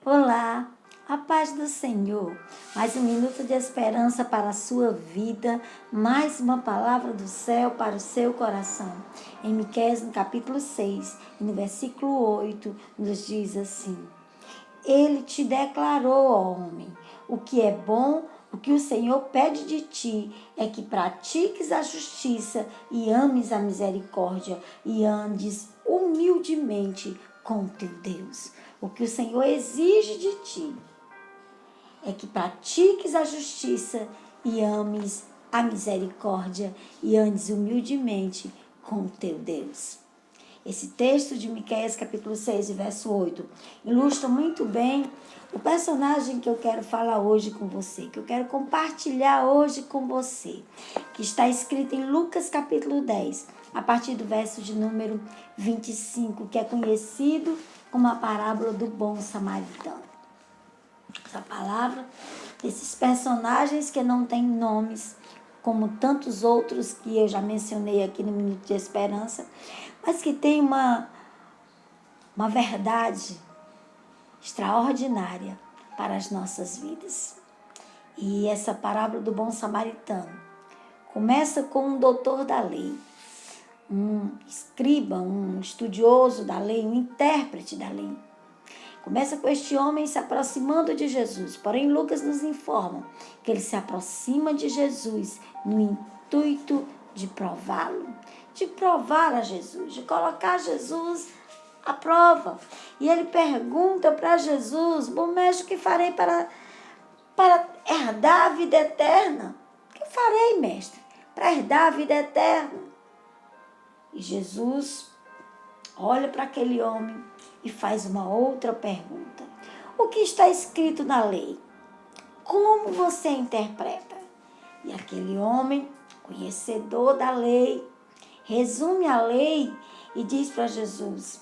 Olá, a paz do Senhor. Mais um minuto de esperança para a sua vida, mais uma palavra do céu para o seu coração. Em Miqueias, no capítulo 6, no versículo 8, nos diz assim: Ele te declarou, ó homem, o que é bom, o que o Senhor pede de ti é que pratiques a justiça e ames a misericórdia e andes humildemente com teu Deus. O que o Senhor exige de ti é que pratiques a justiça e ames a misericórdia e andes humildemente com teu Deus. Esse texto de Miqueias, capítulo 6, verso 8, ilustra muito bem o personagem que eu quero falar hoje com você, que eu quero compartilhar hoje com você, que está escrito em Lucas, capítulo 10, a partir do verso de número 25, que é conhecido como a parábola do bom samaritano. Essa palavra, esses personagens que não têm nomes, como tantos outros que eu já mencionei aqui no Minuto de Esperança, mas que tem uma verdade extraordinária para as nossas vidas. E essa parábola do bom samaritano começa com um doutor da lei, um escriba, um estudioso da lei, um intérprete da lei. Começa com este homem se aproximando de Jesus. Porém, Lucas nos informa que ele se aproxima de Jesus no intuito de prová-lo, de provar a Jesus, de colocar Jesus à prova. E ele pergunta para Jesus: bom mestre, o que farei para herdar a vida eterna? O que farei, mestre, para herdar a vida eterna? E Jesus olha para aquele homem e faz uma outra pergunta. O que está escrito na lei? Como você interpreta? E aquele homem, conhecedor da lei, resume a lei e diz para Jesus: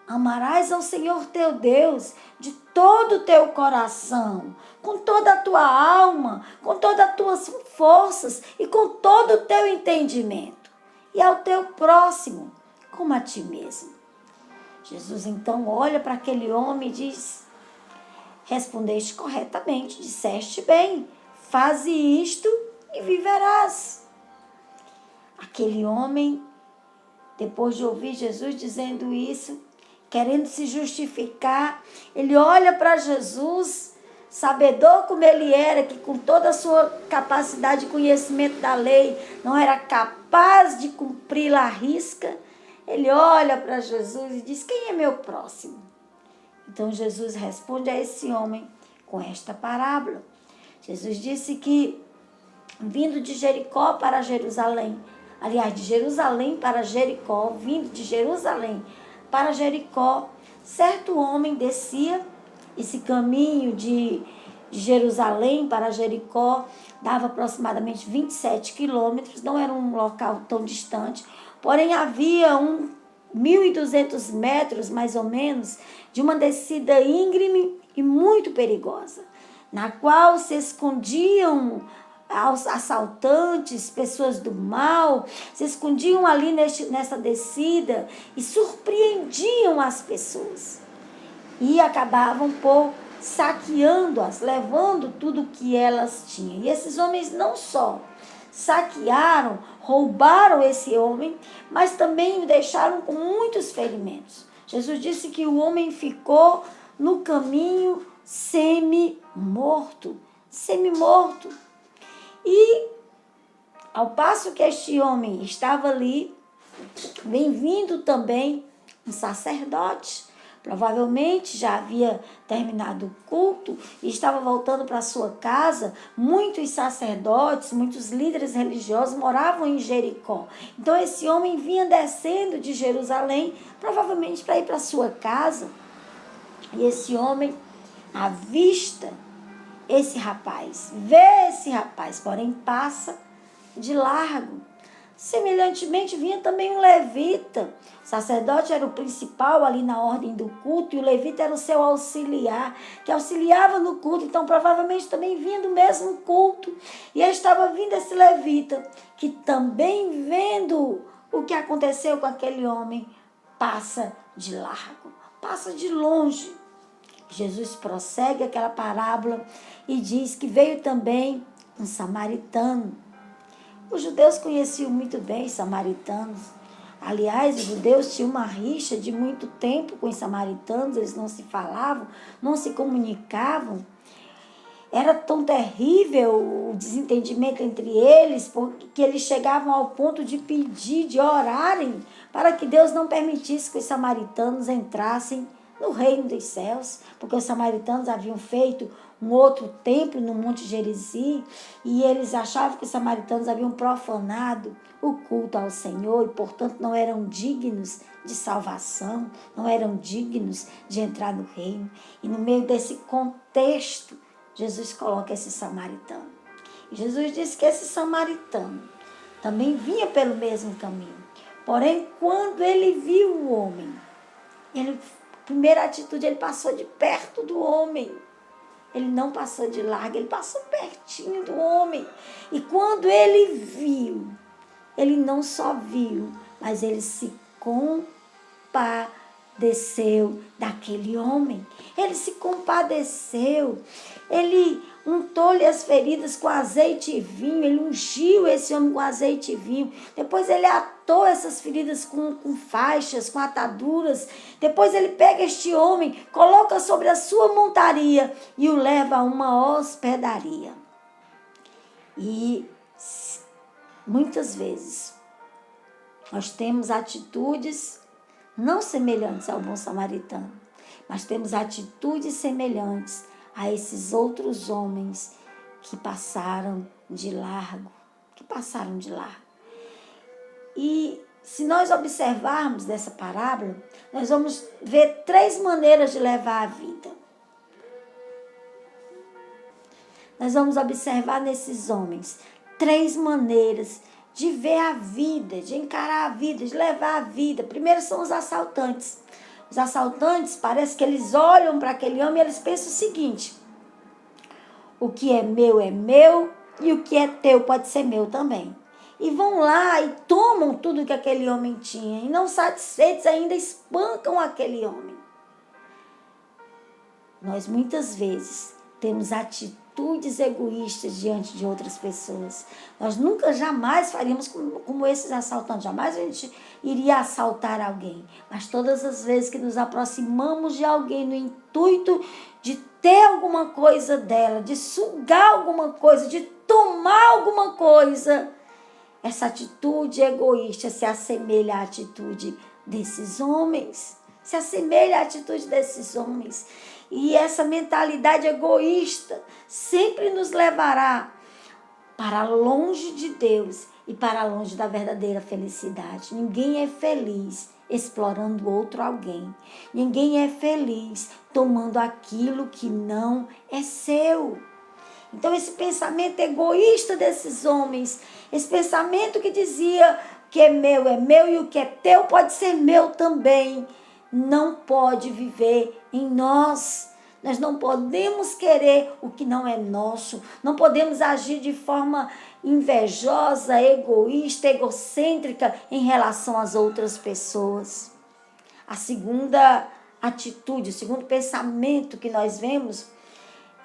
amarás ao Senhor teu Deus de todo o teu coração, com toda a tua alma, com todas as tuas forças e com todo o teu entendimento, e ao teu próximo como a ti mesmo. Jesus então olha para aquele homem e diz: respondeste corretamente, disseste bem, faze isto e viverás. Aquele homem, depois de ouvir Jesus dizendo isso, querendo se justificar, ele olha para Jesus, sabedor como ele era, que com toda a sua capacidade de conhecimento da lei, não era capaz de cumpri-la à risca. Ele olha para Jesus e diz: quem é meu próximo? Então Jesus responde a esse homem com esta parábola. Jesus disse que, vindo de Jericó para Jerusalém, aliás, de Jerusalém para Jericó, vindo de Jerusalém para Jericó, certo homem descia. Esse caminho de Jerusalém para Jericó dava aproximadamente 27 quilômetros, não era um local tão distante, porém havia 1.200 metros, mais ou menos, de uma descida íngreme e muito perigosa, na qual se escondiam aos assaltantes, pessoas do mal, se escondiam ali nessa descida e surpreendiam as pessoas. E acabavam por saqueando-as, levando tudo que elas tinham. E esses homens não só saquearam, roubaram esse homem, mas também o deixaram com muitos ferimentos. Jesus disse que o homem ficou no caminho semi-morto. E ao passo que este homem estava ali, vem vindo também um sacerdote. Provavelmente já havia terminado o culto e estava voltando para sua casa. Muitos sacerdotes, muitos líderes religiosos moravam em Jericó. Então esse homem vinha descendo de Jerusalém, provavelmente para ir para sua casa. E esse homem avista esse rapaz, vê esse rapaz, porém passa de largo. Semelhantemente, vinha também um levita. O sacerdote era o principal ali na ordem do culto e o levita era o seu auxiliar, que auxiliava no culto. Então, provavelmente também vinha do mesmo culto. E aí estava vindo esse levita, que também vendo o que aconteceu com aquele homem, passa de largo, passa de longe. Jesus prossegue aquela parábola e diz que veio também um samaritano. Os judeus conheciam muito bem os samaritanos. Aliás, os judeus tinham uma rixa de muito tempo com os samaritanos, eles não se falavam, não se comunicavam. Era tão terrível o desentendimento entre eles, porque eles chegavam ao ponto de pedir, de orarem, para que Deus não permitisse que os samaritanos entrassem no reino dos céus, porque os samaritanos haviam feito um outro templo no Monte Gerizim, e eles achavam que os samaritanos haviam profanado o culto ao Senhor, e portanto não eram dignos de salvação, não eram dignos de entrar no reino. E no meio desse contexto, Jesus coloca esse samaritano. E Jesus disse que esse samaritano também vinha pelo mesmo caminho. Porém, quando ele viu o homem, primeira atitude, ele passou de perto do homem. Ele não passou de largo, ele passou pertinho do homem. E quando ele viu, ele não só viu, mas ele se compadeceu daquele homem. Ele se compadeceu. Ele untou-lhe as feridas com azeite e vinho. Ele ungiu esse homem com azeite e vinho. Depois ele atou essas feridas com faixas, com ataduras. Depois ele pega este homem, coloca sobre a sua montaria e o leva a uma hospedaria. E muitas vezes nós temos atitudes não semelhantes ao bom samaritano, mas temos atitudes semelhantes a esses outros homens que passaram de largo, E se nós observarmos dessa parábola, nós vamos ver 3 maneiras de levar a vida. Nós vamos observar nesses homens 3 maneiras de ver a vida, de encarar a vida, de levar a vida. Primeiro são os assaltantes. Os assaltantes, parece que eles olham para aquele homem e eles pensam o seguinte: o que é meu e o que é teu pode ser meu também. E vão lá e tomam tudo que aquele homem tinha. E não satisfeitos ainda espancam aquele homem. Nós muitas vezes temos atitudes egoístas diante de outras pessoas. Nós nunca, jamais faríamos como esses assaltantes. Jamais a gente iria assaltar alguém. Mas todas as vezes que nos aproximamos de alguém no intuito de ter alguma coisa dela, de sugar alguma coisa, de tomar alguma coisa, essa atitude egoísta se assemelha à atitude desses homens. Se assemelha à atitude desses homens. E essa mentalidade egoísta sempre nos levará para longe de Deus e para longe da verdadeira felicidade. Ninguém é feliz explorando outro alguém. Ninguém é feliz tomando aquilo que não é seu. Então esse pensamento egoísta desses homens, esse pensamento que dizia que é meu e o que é teu pode ser meu também, não pode viver em nós. Nós não podemos querer o que não é nosso. Não podemos agir de forma invejosa, egoísta, egocêntrica em relação às outras pessoas. A segunda atitude, o segundo pensamento que nós vemos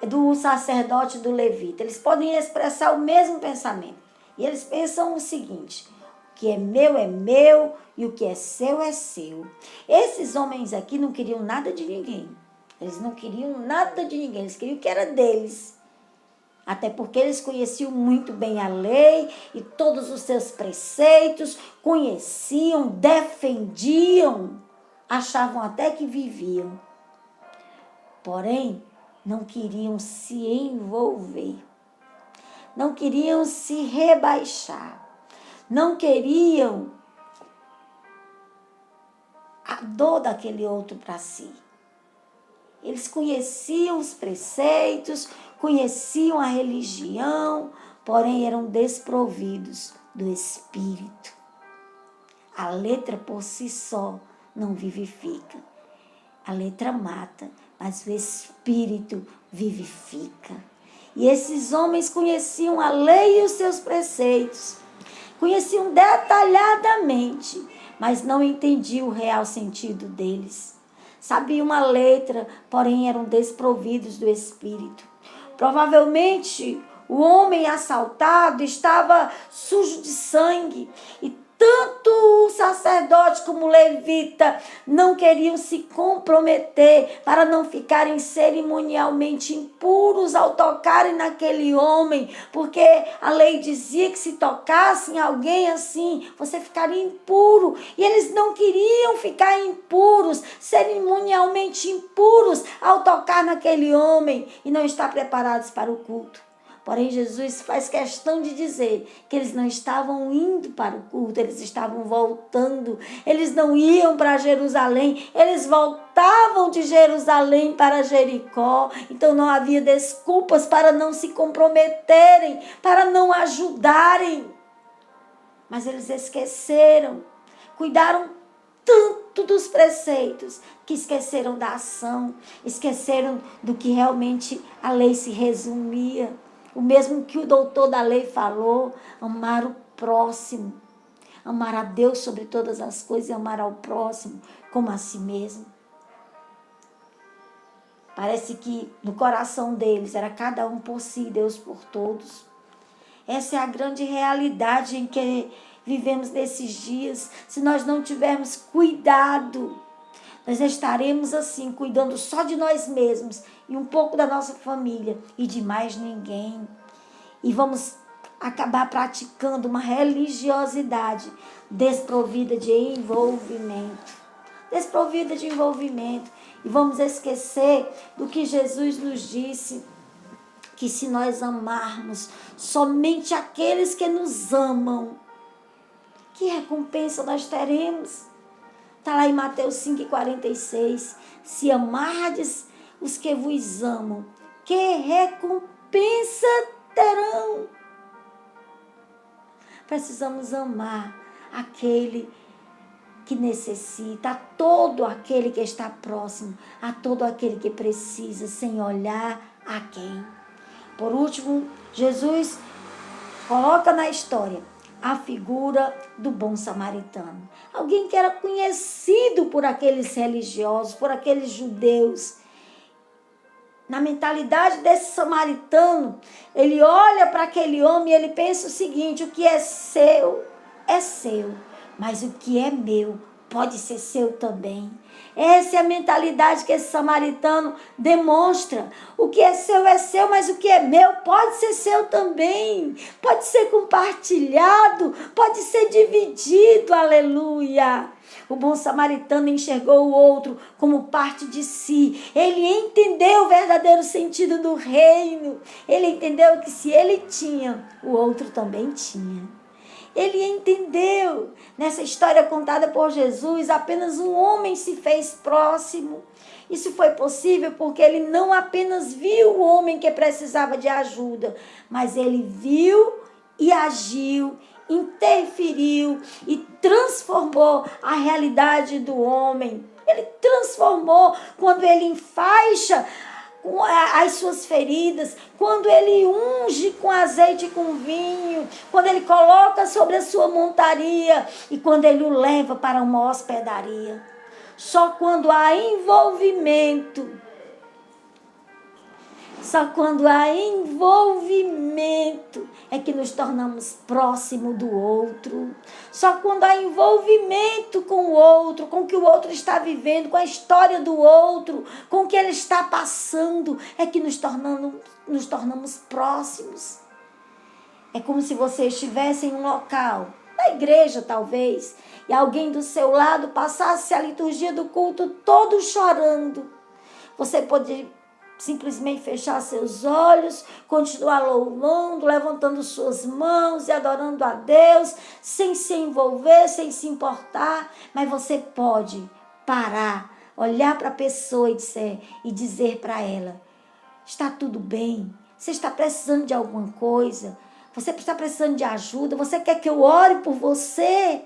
é do sacerdote e do levita. Eles podem expressar o mesmo pensamento. E eles pensam o seguinte: o que é meu e o que é seu é seu. Esses homens aqui não queriam nada de ninguém. Eles não queriam nada de ninguém, eles queriam o que era deles. Até porque eles conheciam muito bem a lei e todos os seus preceitos, conheciam, defendiam, achavam até que viviam. Porém, não queriam se envolver, não queriam se rebaixar, não queriam a dor daquele outro para si. Eles conheciam os preceitos, conheciam a religião, porém eram desprovidos do Espírito. A letra por si só não vivifica. A letra mata, mas o Espírito vivifica. E esses homens conheciam a lei e os seus preceitos, conheciam detalhadamente, mas não entendiam o real sentido deles. sabiam a letra, porém eram desprovidos do Espírito. Provavelmente o homem assaltado estava sujo de sangue e tanto o sacerdote como o levita não queriam se comprometer para não ficarem cerimonialmente impuros ao tocarem naquele homem, porque a lei dizia que se tocassem alguém assim, você ficaria impuro. E eles não queriam ficar impuros, cerimonialmente impuros ao tocar naquele homem e não estar preparados para o culto. Porém, Jesus faz questão de dizer que eles não estavam indo para o culto, eles estavam voltando. Eles não iam para Jerusalém, eles voltavam de Jerusalém para Jericó. Então não havia desculpas para não se comprometerem, para não ajudarem. Mas eles esqueceram, cuidaram tanto dos preceitos, que esqueceram da ação, esqueceram do que realmente a lei se resumia. O mesmo que o doutor da lei falou, amar o próximo, amar a Deus sobre todas as coisas e amar ao próximo como a si mesmo. Parece que no coração deles era cada um por si, Deus por todos. Essa é a grande realidade em que vivemos nesses dias. Se nós não tivermos cuidado, nós estaremos assim, cuidando só de nós mesmos e um pouco da nossa família e de mais ninguém. E vamos acabar praticando uma religiosidade desprovida de envolvimento. Desprovida de envolvimento. E vamos esquecer do que Jesus nos disse, que se nós amarmos somente aqueles que nos amam, que recompensa nós teremos? Está lá em Mateus 5,46. Se amardes os que vos amam, que recompensa terão? Precisamos amar aquele que necessita, a todo aquele que está próximo, a todo aquele que precisa, sem olhar a quem. Por último, Jesus coloca na história a figura do bom samaritano. Alguém que era conhecido por aqueles religiosos, por aqueles judeus. Na mentalidade desse samaritano, ele olha para aquele homem e ele pensa o seguinte: o que é seu, mas o que é meu pode ser seu também. Essa é a mentalidade que esse samaritano demonstra. O que é seu, mas o que é meu pode ser seu também. Pode ser compartilhado, pode ser dividido, aleluia. O bom samaritano enxergou o outro como parte de si. Ele entendeu o verdadeiro sentido do reino. Ele entendeu que se ele tinha, o outro também tinha. Ele entendeu. Nessa história contada por Jesus, apenas um homem se fez próximo. Isso foi possível porque ele não apenas viu o homem que precisava de ajuda, mas ele viu e agiu, interferiu e transformou a realidade do homem. Ele transformou quando ele enfaixa as suas feridas, quando ele unge com azeite e com vinho, quando ele coloca sobre a sua montaria e quando ele o leva para uma hospedaria. Só quando há envolvimento, é que nos tornamos próximos do outro. Só quando há envolvimento com o outro, com o que o outro está vivendo, com a história do outro, com o que ele está passando, é que nos tornamos próximos. É como se você estivesse em um local, na igreja talvez, e alguém do seu lado passasse a liturgia do culto todo chorando. Você pode simplesmente fechar seus olhos, continuar louvando, levantando suas mãos e adorando a Deus, sem se envolver, sem se importar. Mas você pode parar, olhar para a pessoa e dizer para ela: está tudo bem? Você está precisando de alguma coisa? Você está precisando de ajuda? Você quer que eu ore por você?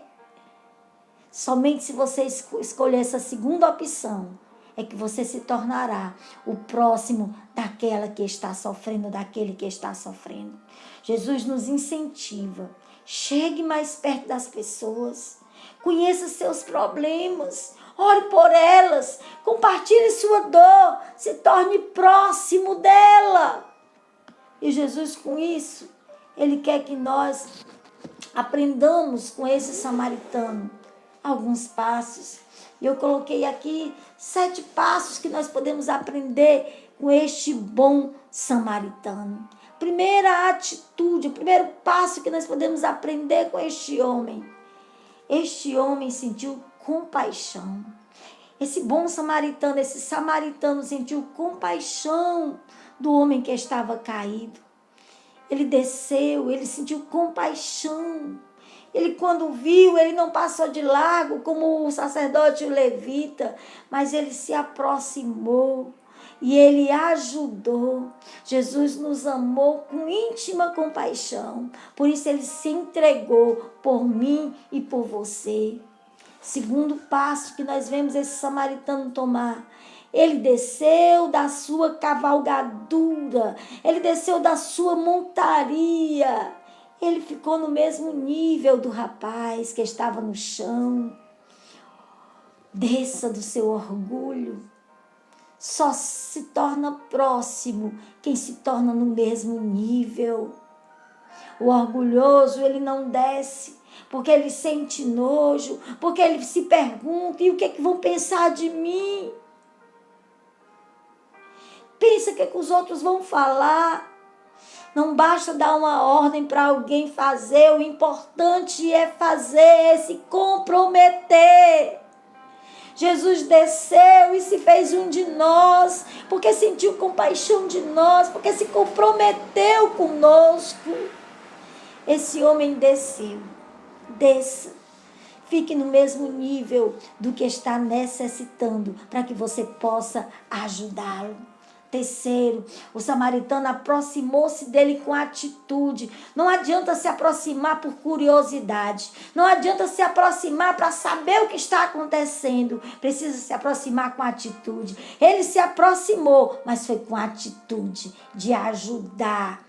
Somente se você escolher essa segunda opção, é que você se tornará o próximo daquela que está sofrendo, daquele que está sofrendo. Jesus nos incentiva. Chegue mais perto das pessoas. Conheça seus problemas. ore por elas, compartilhe sua dor, se torne próximo dela. E Jesus, com isso, ele quer que nós aprendamos com esse samaritano alguns passos. E eu coloquei aqui 7 passos que nós podemos aprender com este bom samaritano. Primeira atitude, o primeiro passo que nós podemos aprender com este homem. Este homem sentiu compaixão. Esse bom samaritano, esse samaritano sentiu compaixão do homem que estava caído. Ele desceu, ele sentiu compaixão. Ele, quando viu, ele não passou de largo como o sacerdote e o levita, mas ele se aproximou e ele ajudou. Jesus nos amou com íntima compaixão, por isso ele se entregou por mim e por você. Segundo passo que nós vemos esse samaritano tomar, ele desceu da sua cavalgadura, ele desceu da sua montaria. Ele ficou no mesmo nível do rapaz que estava no chão. Desça do seu orgulho. Só se torna próximo quem se torna no mesmo nível. O orgulhoso, ele não desce, porque ele sente nojo, porque ele se pergunta, e o que é que vão pensar de mim? Pensa o que é que os outros vão falar. Não basta dar uma ordem para alguém fazer, o importante é fazer, é se comprometer. Jesus desceu e se fez um de nós, porque sentiu compaixão de nós, porque se comprometeu conosco. Esse homem desceu. Desça. Fique no mesmo nível do que está necessitando, para que você possa ajudá-lo. Terceiro, o samaritano aproximou-se dele com atitude. Não adianta se aproximar por curiosidade. Não adianta se aproximar para saber o que está acontecendo. Precisa se aproximar com atitude. Ele se aproximou, mas foi com atitude de ajudar,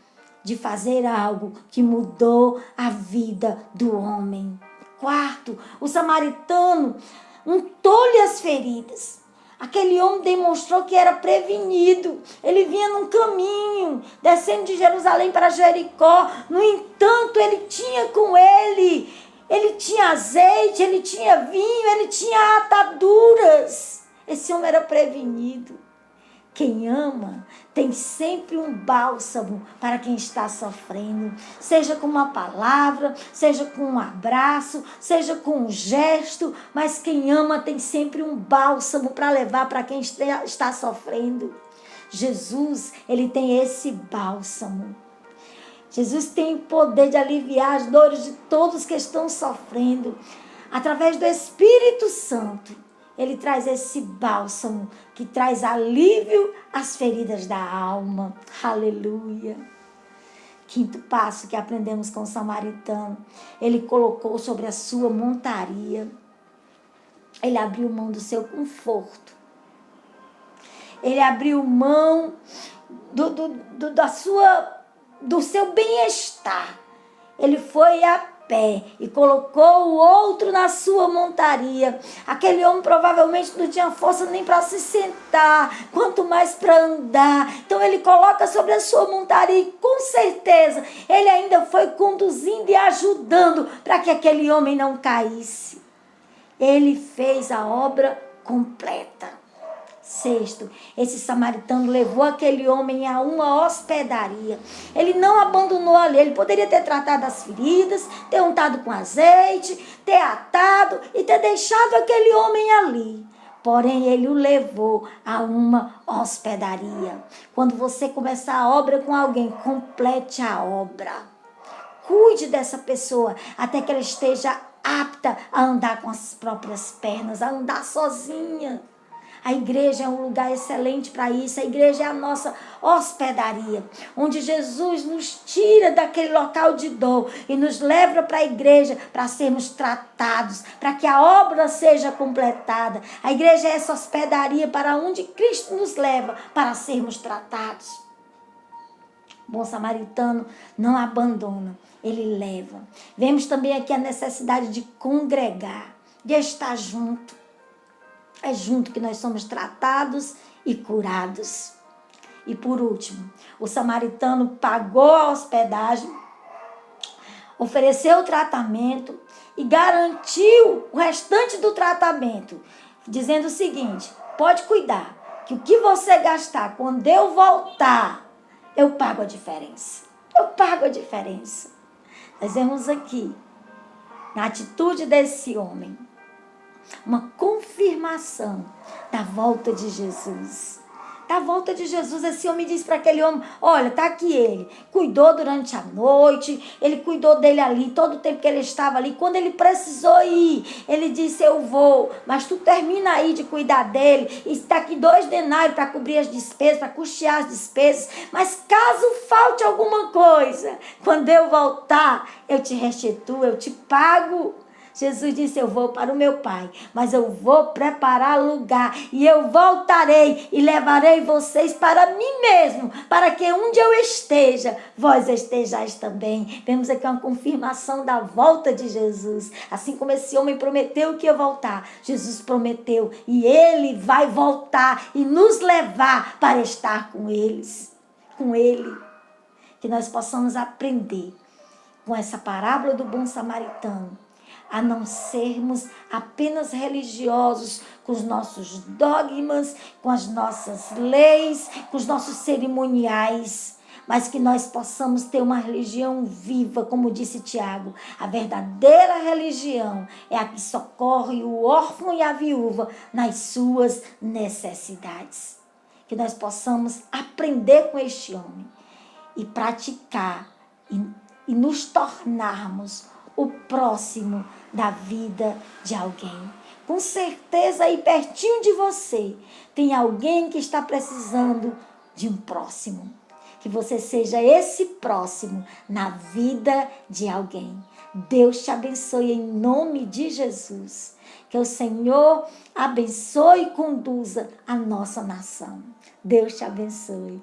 de fazer algo que mudou a vida do homem. Quarto, o samaritano untou-lhe as feridas. Aquele homem demonstrou que era prevenido. Ele vinha num caminho, descendo de Jerusalém para Jericó. No entanto, ele tinha com ele tinha azeite, ele tinha vinho, ele tinha ataduras. Esse homem era prevenido. Quem ama tem sempre um bálsamo para quem está sofrendo, seja com uma palavra, seja com um abraço, seja com um gesto, mas quem ama tem sempre um bálsamo para levar para quem está sofrendo. Jesus, ele tem esse bálsamo. Jesus tem o poder de aliviar as dores de todos que estão sofrendo. Através do Espírito Santo, ele traz esse bálsamo que traz alívio às feridas da alma. Aleluia. Quinto passo que aprendemos com o samaritano. Ele colocou sobre a sua montaria. Ele abriu mão do seu conforto. Ele abriu mão do seu bem-estar. Ele foi a pé e colocou o outro na sua montaria. Aquele homem provavelmente não tinha força nem para se sentar, quanto mais para andar. Então ele coloca sobre a sua montaria e com certeza ele ainda foi conduzindo e ajudando para que aquele homem não caísse. Ele fez a obra completa. Sexto, esse samaritano levou aquele homem a uma hospedaria. Ele não abandonou ali. Ele poderia ter tratado as feridas, ter untado com azeite, ter atado e ter deixado aquele homem ali. Porém, ele o levou a uma hospedaria. Quando você começar a obra com alguém, complete a obra. Cuide dessa pessoa até que ela esteja apta a andar com as próprias pernas, a andar sozinha. A igreja é um lugar excelente para isso. A igreja é a nossa hospedaria, onde Jesus nos tira daquele local de dor e nos leva para a igreja para sermos tratados, para que a obra seja completada. A igreja é essa hospedaria para onde Cristo nos leva para sermos tratados. O bom samaritano não abandona, ele leva. Vemos também aqui a necessidade de congregar, de estar junto. É junto que nós somos tratados e curados. E por último, o samaritano pagou a hospedagem, ofereceu o tratamento e garantiu o restante do tratamento, dizendo o seguinte: pode cuidar, que o que você gastar quando eu voltar, eu pago a diferença. Eu pago a diferença. Nós vemos aqui, na atitude desse homem, uma confirmação da volta de Jesus. Da volta de Jesus, esse homem diz para aquele homem: olha, tá aqui ele, cuidou durante a noite, ele cuidou dele ali, todo o tempo que ele estava ali, quando ele precisou ir, ele disse: eu vou, mas tu termina aí de cuidar dele, e está aqui 2 denários para cobrir as despesas, para custear as despesas, mas caso falte alguma coisa, quando eu voltar, eu te restituo, eu te pago. Jesus disse: eu vou para o meu Pai, mas eu vou preparar lugar e eu voltarei e levarei vocês para mim mesmo, para que onde eu esteja, vós estejais também. Vemos aqui uma confirmação da volta de Jesus. Assim como esse homem prometeu que ia voltar, Jesus prometeu e ele vai voltar e nos levar para estar com eles, com ele. Que nós possamos aprender com essa parábola do bom samaritano a não sermos apenas religiosos com os nossos dogmas, com as nossas leis, com os nossos cerimoniais, mas que nós possamos ter uma religião viva, como disse Tiago. A verdadeira religião é a que socorre o órfão e a viúva nas suas necessidades. Que nós possamos aprender com este homem e praticar e nos tornarmos o próximo da vida de alguém. Com certeza aí pertinho de você tem alguém que está precisando de um próximo. Que você seja esse próximo na vida de alguém. Deus te abençoe em nome de Jesus. Que o Senhor abençoe e conduza a nossa nação. Deus te abençoe.